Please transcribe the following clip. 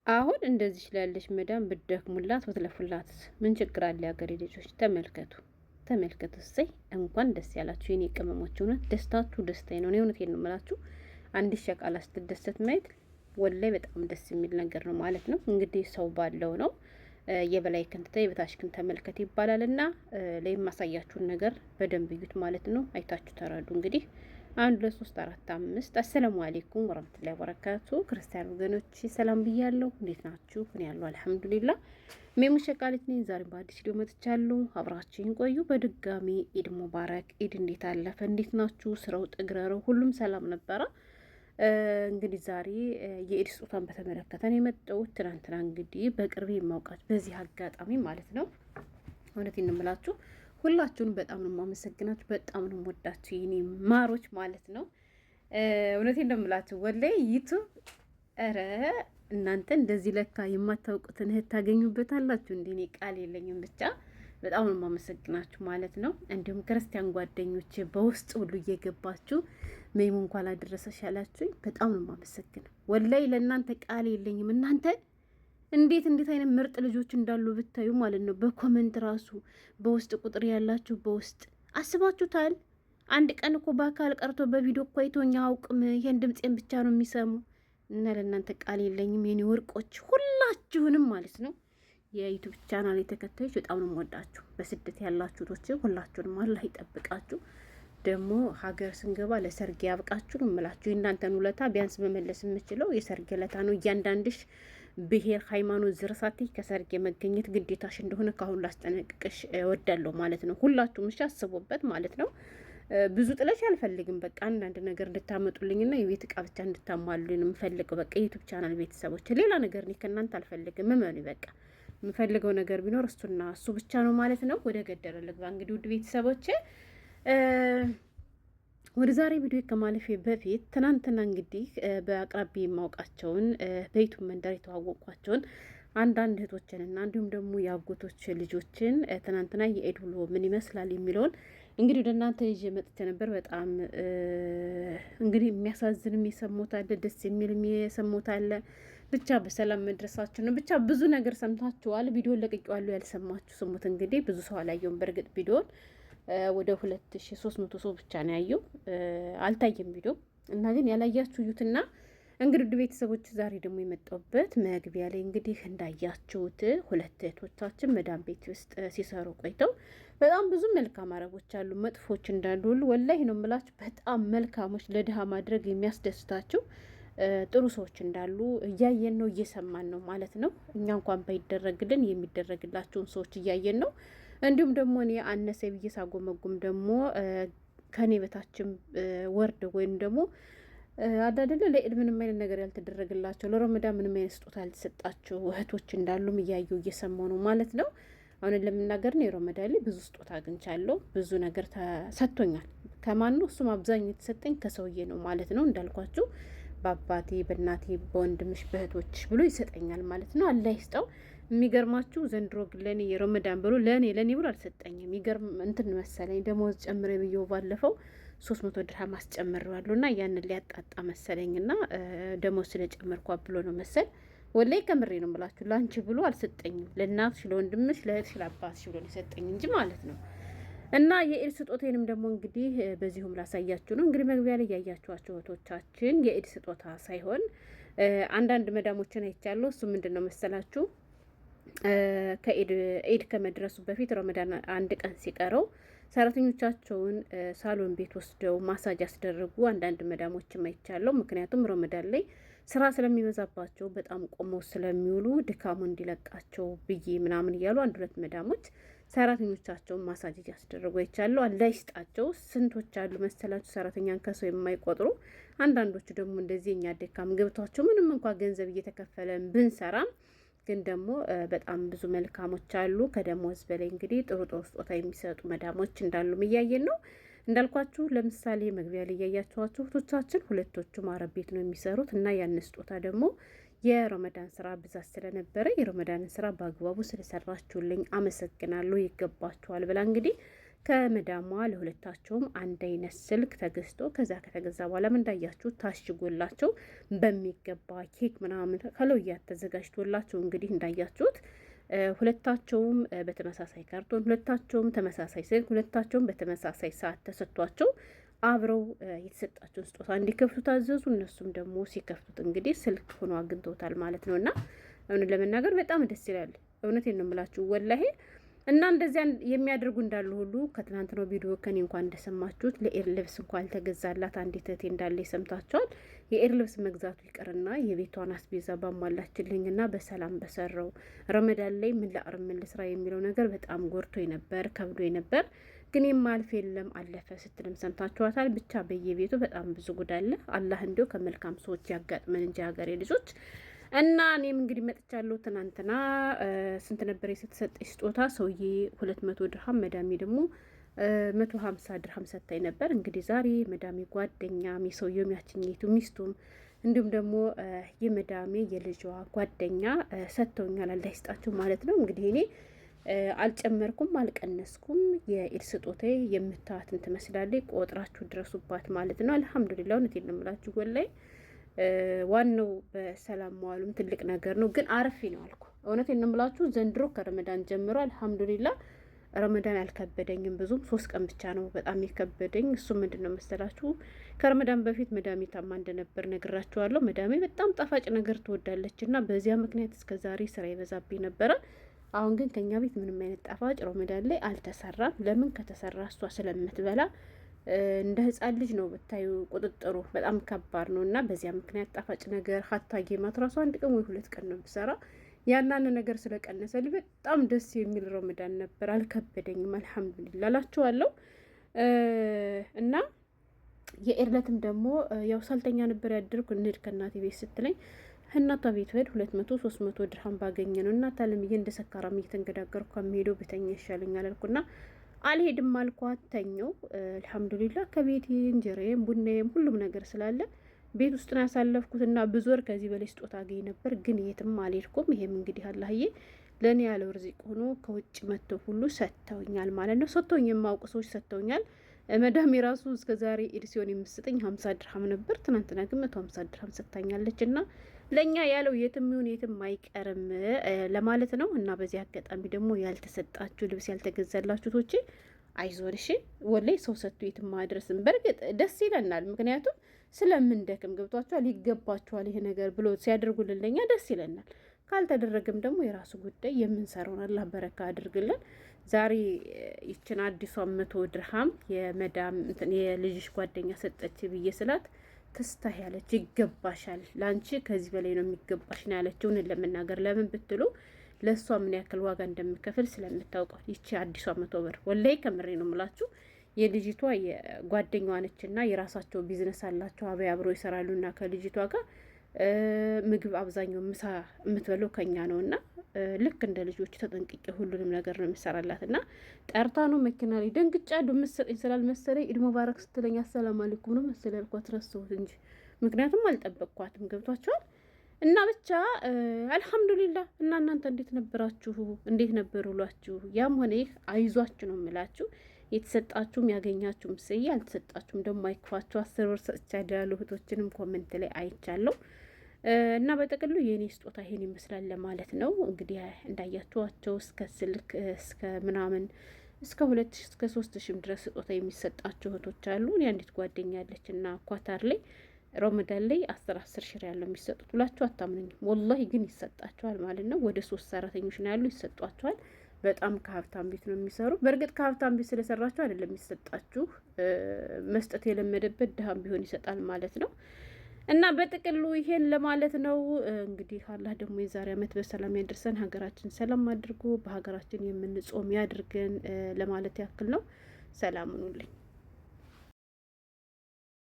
አሁን እንደዚህ ላለች መዳም ብትደክሙላት ብትለፉላት ምን ችግር አለ? የሀገሬ ልጆች ተመልከቱ ተመልከቱ። እሰይ እንኳን ደስ ያላችሁ የኔ ቅመሞች። እውነት ደስታችሁ ደስታዬ ነው። እኔ እውነቴን ነው የምላችሁ። አንድ ሸቃላ ስትደሰት ማየት ወላይ በጣም ደስ የሚል ነገር ነው ማለት ነው። እንግዲህ ሰው ባለው ነው የበላይ ክንትተ የበታች ክን ተመልከት ይባላል እና ለማሳያችሁን ነገር በደንብ እዩት ማለት ነው። አይታችሁ ተረዱ እንግዲህ 1 2 3 4 5 አሰላሙ አለይኩም ወራህመቱላሂ ወበረካቱ። ክርስቲያን ወገኖች ሰላም ብያለሁ። እንዴት ናችሁ? እኔ ያለው አልሐምዱሊላህ ሜሙ ሸቃሊት ነኝ። ዛሬ በአዲስ ቪዲዮ መጥቻለሁ። አብራችሁን ቆዩ። በድጋሚ ኢድ ሙባረክ። ኢድ እንዴት አለፈ? እንዴት ናችሁ? ስራው ጥግረረው ሁሉም ሰላም ነበረ? እንግዲህ ዛሬ የኢድ ስጦታን በተመለከተ ነው የመጣሁት። ትናንትና እንግዲህ በቅርብ የማውቃችሁ በዚህ አጋጣሚ ማለት ነው እውነቴን ነው የምላችሁ ሁላችሁንም በጣም ነው የማመሰግናችሁ፣ በጣም ነው የምወዳችሁ የኔ ማሮች ማለት ነው። እውነቴን ነው የምላችሁ ወላሂ ዩቱብ ኧረ እናንተ እንደዚህ ለካ የማታውቁትን እህት ታገኙበታላችሁ። እንደ እኔ ቃል የለኝም ብቻ በጣም ነው የማመሰግናችሁ ማለት ነው። እንዲሁም ክርስቲያን ጓደኞች በውስጥ ሁሉ እየገባችሁ ሜሙ እንኳን አደረሰሽ ያላችሁኝ በጣም ነው የማመሰግነው። ወላሂ ለእናንተ ቃል የለኝም። እናንተ እንዴት አይነት ምርጥ ልጆች እንዳሉ ብታዩ ማለት ነው። በኮመንት ራሱ በውስጥ ቁጥር ያላችሁ በውስጥ አስባችሁታል። አንድ ቀን እኮ በአካል ቀርቶ በቪዲዮ እኮ አይቶኛ አውቅም። ይሄን ድምፄን ብቻ ነው የሚሰሙ እና ለእናንተ ቃል የለኝም የኔ ወርቆች፣ ሁላችሁንም ማለት ነው። የዩቱብ ቻናል የተከታዮች በጣም ነው የምወዳችሁ። በስደት ያላችሁ ቶች ሁላችሁንም አላህ ይጠብቃችሁ። ደግሞ ሀገር ስንገባ ለሰርግ ያብቃችሁ ነው የምላችሁ። የእናንተን ውለታ ቢያንስ መመለስ የምችለው የሰርግ ለታ ነው። እያንዳንድሽ ብሔር፣ ሃይማኖት፣ ዝርሳቴ ከሰርግ የመገኘት ግዴታሽ እንደሆነ ካሁን ላስጠነቅቅሽ እወዳለሁ ማለት ነው። ሁላችሁም እሺ አስቡበት ማለት ነው። ብዙ ጥለሽ አልፈልግም። በቃ አንዳንድ ነገር እንድታመጡልኝና የቤት እቃ ብቻ እንድታሟሉኝ ነው የምፈልገው። በቃ የዩቱብ ቻናል ቤተሰቦች ሌላ ነገር እኔ ከእናንተ አልፈልግም። እመኑ። በቃ የምፈልገው ነገር ቢኖር እሱና እሱ ብቻ ነው ማለት ነው። ወደ ገደረ ልግባ እንግዲህ ውድ ቤተሰቦቼ። ወደ ዛሬ ቪዲዮ ከማለፌ በፊት ትናንትና እንግዲህ በአቅራቢ የማውቃቸውን በዩቱብ መንደር የተዋወቋቸውን አንዳንድ እህቶችንና እንዲሁም ደግሞ የአጎቶች ልጆችን ትናንትና የኢድ ውሎ ምን ይመስላል የሚለውን እንግዲህ ወደ እናንተ ይዤ መጥቼ ነበር። በጣም እንግዲህ የሚያሳዝንም የሰሙት አለ፣ ደስ የሚልም የሰሙት አለ። ብቻ በሰላም መድረሳችሁ ነው። ብቻ ብዙ ነገር ሰምታችኋል። ቪዲዮን ለቅቄዋለሁ፣ ያልሰማችሁ ስሙት። እንግዲህ ብዙ ሰው አላየውም። በእርግጥ ቪዲዮን ወደ 2300 ሰው ብቻ ነው ያየው፣ አልታየም ቪዲዮ እና ግን ያላያችሁ እዩትና እንግዲህ ውድ ቤተሰቦች ዛሬ ደግሞ የመጣሁበት መግቢያ ላይ እንግዲህ እንዳያችሁት ሁለት እህቶቻችን መዳም ቤት ውስጥ ሲሰሩ ቆይተው በጣም ብዙ መልካም አረቦች አሉ፣ መጥፎች እንዳሉ ሁሉ ወላሂ ነው የምላችሁ። በጣም መልካሞች፣ ለድሃ ማድረግ የሚያስደስታችሁ ጥሩ ሰዎች እንዳሉ እያየን ነው፣ እየሰማን ነው ማለት ነው። እኛ እንኳን ባይደረግልን የሚደረግላቸውን ሰዎች እያየን ነው። እንዲሁም ደግሞ እኔ አነሰ ብዬ ሳጎመጉም ደግሞ ከኔ በታችም ወርድ ወይም ደግሞ አዳደለ ለኢድ ምንም አይነት ነገር ያልተደረገላቸው ለረመዳን ምንም አይነት ስጦታ ያልተሰጣቸው እህቶች እንዳሉም እያየሁ እየሰማሁ ነው ማለት ነው። አሁን ለምናገር ነው የረመዳን ላይ ብዙ ስጦታ አግኝቻለሁ። ብዙ ነገር ተሰጥቶኛል። ከማን ነው? እሱም አብዛኛው የተሰጠኝ ከሰውዬ ነው ማለት ነው። እንዳልኳችሁ በአባቴ፣ በእናቴ፣ በወንድምሽ፣ በእህቶችሽ ብሎ ይሰጠኛል ማለት ነው። አላህ ይስጠው። የሚገርማችሁ ዘንድሮ ግን ለእኔ የረመዳን ብሎ ለእኔ ብሎ አልሰጠኝም። የሚገርም እንትን መሰለኝ ደሞዝ ጨምሬ ብዬው ባለፈው 300 ድርሃም አስጨምሬዋለሁ እና ያንን ሊያጣጣ መሰለኝና ደሞዝ ስለጨመርኳ ብሎ ነው መሰል። ወላሂ ከምሬ ነው የምላችሁ። ለአንቺ ብሎ አልሰጠኝም። ለእናትሽ፣ ለወንድምሽ፣ ለእህትሽ፣ ለአባትሽ ብሎ ነው የሰጠኝ እንጂ ማለት ነው። እና የኢድ ስጦቴንም ደግሞ እንግዲህ በዚሁም ላሳያችሁ ነው። እንግዲህ መግቢያ ላይ ያያችኋቸው እህቶቻችን የኢድ ስጦታ ሳይሆን አንዳንድ መዳሞችን አይቻለሁ። እሱ ምንድን ነው መሰላችሁ ከኢድ ከመድረሱ በፊት ረመዳን አንድ ቀን ሲቀረው ሰራተኞቻቸውን ሳሎን ቤት ወስደው ማሳጅ ያስደረጉ አንዳንድ መዳሞችም አይቻለሁ። ምክንያቱም ረመዳን ላይ ስራ ስለሚበዛባቸው በጣም ቆመው ስለሚውሉ ድካሙ እንዲለቃቸው ብዬ ምናምን እያሉ አንድ ሁለት መዳሞች ሰራተኞቻቸውን ማሳጅ ያስደረጉ አይቻለሁ። አላህ ይስጣቸው። ስንቶች አሉ መሰላችሁ ሰራተኛን ከሰው የማይቆጥሩ። አንዳንዶቹ ደግሞ እንደዚህ እኛ ድካም ገብቷቸው ምንም እንኳ ገንዘብ እየተከፈለን ብንሰራም ግን ደግሞ በጣም ብዙ መልካሞች አሉ። ከደሞዝ በላይ እንግዲህ ጥሩ ጥሩ ስጦታ የሚሰጡ መዳሞች እንዳሉም እያየን ነው። እንዳልኳችሁ ለምሳሌ መግቢያ ላይ እያያችኋቸው እህቶቻችን ሁለቶቹም አረብ ቤት ነው የሚሰሩት እና ያን ስጦታ ደግሞ የረመዳን ስራ ብዛት ስለነበረ የረመዳንን ስራ በአግባቡ ስለሰራችሁልኝ አመሰግናለሁ፣ ይገባችኋል ብላ እንግዲህ ከመዳሟ ለሁለታቸውም አንድ አይነት ስልክ ተገዝቶ ከዛ ከተገዛ በኋላ እንዳያችሁት ታሽጎላቸው በሚገባ ኬክ ምናምን ከለውያት ተዘጋጅቶላቸው እንግዲህ እንዳያችሁት ሁለታቸውም በተመሳሳይ ካርቶን፣ ሁለታቸውም ተመሳሳይ ስልክ፣ ሁለታቸውም በተመሳሳይ ሰዓት ተሰጥቷቸው አብረው የተሰጣቸውን ስጦታ እንዲከፍቱ ታዘዙ። እነሱም ደግሞ ሲከፍቱት እንግዲህ ስልክ ሆኖ አግኝተውታል ማለት ነው። እና እውነት ለመናገር በጣም ደስ ይላል። እውነቴን ነው የምላችሁ ወላሄ እና እንደዚያ የሚያደርጉ እንዳሉ ሁሉ ከትናንት ነው ቪዲዮ ከኔ እንኳን እንደሰማችሁት ለኤር ልብስ እንኳን አልተገዛላት አንዲት እህቴ እንዳለ ይሰምታችኋል። የኤር ልብስ መግዛቱ ይቅርና የቤቷን አስቤዛ ባሟላችልኝና በሰላም በሰራው ረመዳን ላይ ምን ላቅርብ ምን ልስራ የሚለው ነገር በጣም ጎርቶ ነበር፣ ከብዶ ነበር። ግን የማልፍ የለም አለፈ ስትልም ሰምታችኋታል። ብቻ በየቤቱ በጣም ብዙ ጉድ አለ። አላህ እንዲሁ ከመልካም ሰዎች ያጋጥመን እንጂ ሀገሬ ልጆች እና እኔም እንግዲህ መጥቻለሁ። ትናንትና ስንት ነበር የስትሰጠኝ ስጦታ? ሰውዬ 200 ድርሃም መዳሜ ደግሞ 150 ድርሃም ሰጥታኝ ነበር። እንግዲህ ዛሬ መዳሜ ጓደኛም የሰውየውም ያችኝቱ ሚስቱም እንዲሁም ደግሞ የመዳሜ የልጇ ጓደኛ ሰጥተውኛል። አላህ ይስጣቸው ማለት ነው። እንግዲህ እኔ አልጨመርኩም አልቀነስኩም። የኢድ ስጦታ የምታዋትን ትመስላለች። ቆጥራችሁ ድረሱባት ማለት ነው። አልሐምዱሊላህ እውነቴን ነው የምላችሁ ወላሂ ዋናው በሰላም መዋሉም ትልቅ ነገር ነው። ግን አረፊ ነው አልኩ። እውነቴን ነው የምላችሁ ዘንድሮ ከረመዳን ጀምሮ አልሐምዱሊላህ ረመዳን አልከበደኝም ብዙም። 3 ቀን ብቻ ነው በጣም የከበደኝ። እሱ ምንድን ነው መሰላችሁ ከረመዳን በፊት መዳሜ ታማ እንደነበር ነግራችኋለሁ። መዳሜ በጣም ጣፋጭ ነገር ትወዳለች እና በዚያ ምክንያት እስከ ዛሬ ስራ ይበዛብኝ ነበረ። አሁን ግን ከኛ ቤት ምንም አይነት ጣፋጭ ረመዳን ላይ አልተሰራም። ለምን ከተሰራ እሷ ስለምትበላ እንደ ህፃን ልጅ ነው ብታዩ። ቁጥጥሩ በጣም ከባድ ነው እና በዚያ ምክንያት ጣፋጭ ነገር ሀታ ጌማት ራሱ 1 ቀን ወይ 2 ቀን ነው ብሰራ ያናን ነገር ስለቀነሰልኝ በጣም ደስ የሚል ረመዳን ነበር። አልከበደኝም አልሐምዱሊላህ እላችኋለሁ። እና የኤርለትም ደግሞ ያው ሳልተኛ ነበር ያደርኩ እንሂድ ከእናቴ ቤት ስትለኝ እናቷ ቤት ሄድ 200-300 ድርሃም ባገኘ ነው እናት አለምዬ እንደ ሰካራም እየተንገዳገርኩ ከሚሄደው ቤተኛ ይሻለኛል አልኩና አልሄድም አልኳት። ተኘው አልሐምዱሊላህ። ከቤቴ እንጀራዬም ቡናዬም ሁሉም ነገር ስላለ ቤት ውስጥ ነው ያሳለፍኩት እና ብዙ ወር ከዚህ በላይ ስጦታ አገኝ ነበር፣ ግን የትም አልሄድኩም። ይሄም እንግዲህ አላህዬ ለእኔ ያለው ርዚቅ ሆኖ ከውጭ መጥተው ሁሉ ሰጥተውኛል ማለት ነው። ሰጥተውኝ የማውቁ ሰዎች ሰጥተውኛል። መዳም የራሱ እስከ ዛሬ ኢድ ሲሆን የምስጠኝ 50 ድርሃም ነበር። ትናንትና ግን 150 ድርሃም ሰጥታኛለች እና ለእኛ ያለው የትም ይሁን የትም አይቀርም ለማለት ነው። እና በዚህ አጋጣሚ ደግሞ ያልተሰጣችሁ ልብስ ያልተገዛላችሁ ቶቼ አይዞን እሺ። ወላይ ሰው ሰጥቶ የትም ማድረስም በእርግጥ ደስ ይለናል። ምክንያቱም ስለምንደክም ገብቷችኋል፣ ይገባችኋል ይሄ ነገር ብሎ ሲያደርጉልን ለኛ ደስ ይለናል። ካልተደረገም ደግሞ የራሱ ጉዳይ። የምንሰራውን አላህ በረካ አድርግልን። ዛሬ ይችን አዲሷ 100 ድርሃም የመዳም የልጅሽ ጓደኛ ሰጠች ብዬ ስላት ትስታህ ያለች ይገባሻል፣ ላንቺ ከዚህ በላይ ነው የሚገባሽ ነው ያለችው። እውነት ለመናገር ለምን ብትሉ ለእሷ ምን ያክል ዋጋ እንደምከፍል ስለምታውቀው ይቺ አዲሷ 100 ብር ወላይ ከምሬ ነው የምላችሁ። የልጅቷ የጓደኛዋ ነችና የራሳቸው ቢዝነስ አላቸው። አብረው ይሰራሉና ከልጅቷ ጋር ምግብ አብዛኛው ምሳ የምትበለው ከኛ ነው እና ልክ እንደ ልጆች ተጠንቅቄ ሁሉንም ነገር ነው የሚሰራላት። እና ጠርታ ነው መኪና ላይ ደንግጫለሁ። የምትሰጠኝ ስላልመሰለኝ ኢድ ሙባረክ ስትለኝ አሰላም አለይኩም ነው መሰለኝ ያልኳት፣ ረሳሁት እንጂ ምክንያቱም አልጠበቅኳትም። ገብቷቸዋል። እና ብቻ አልሐምዱሊላህ። እና እናንተ እንዴት ነበራችሁ? እንዴት ነበር ውሏችሁ? ያም ሆነ ይህ አይዟችሁ ነው የምላችሁ። የተሰጣችሁም ያገኛችሁም ስይ፣ ያልተሰጣችሁም ደግሞ አይክፋችሁ። 10 ብር ሰጥቻለሁ ያሉ እህቶችንም ኮሜንት ላይ አይቻለሁ። እና በጥቅሉ የኔ ስጦታ ይሄን ይመስላል ለማለት ነው። እንግዲህ እንዳያችኋቸው እስከ ስልክ እስከ ምናምን እስከ 2000 እስከ 3000 ድረስ ስጦታ የሚሰጣቸው እህቶች አሉ። እኔ አንዲት ጓደኛ ያለች እና ኳታር ላይ ረመዳን ላይ 10 ሺህ ያለው የሚሰጡት ብላችሁ አታምኑኝም። ወላሂ ግን ይሰጣቸዋል ማለት ነው። ወደ 3 ሰራተኞች ነው ያሉ፣ ይሰጧቸዋል። በጣም ከሀብታም ቤት ነው የሚሰሩ። በእርግጥ ከሀብታም ቤት ስለሰራችሁ አይደለም የሚሰጣችሁ፣ መስጠት የለመደበት ድሃም ቢሆን ይሰጣል ማለት ነው። እና በጥቅሉ ይሄን ለማለት ነው። እንግዲህ አላህ ደግሞ የዛሬ ዓመት በሰላም ያደርሰን፣ ሀገራችን ሰላም አድርጎ በሀገራችን የምንጾም ያድርገን ለማለት ያክል ነው። ሰላም ሁኑልኝ።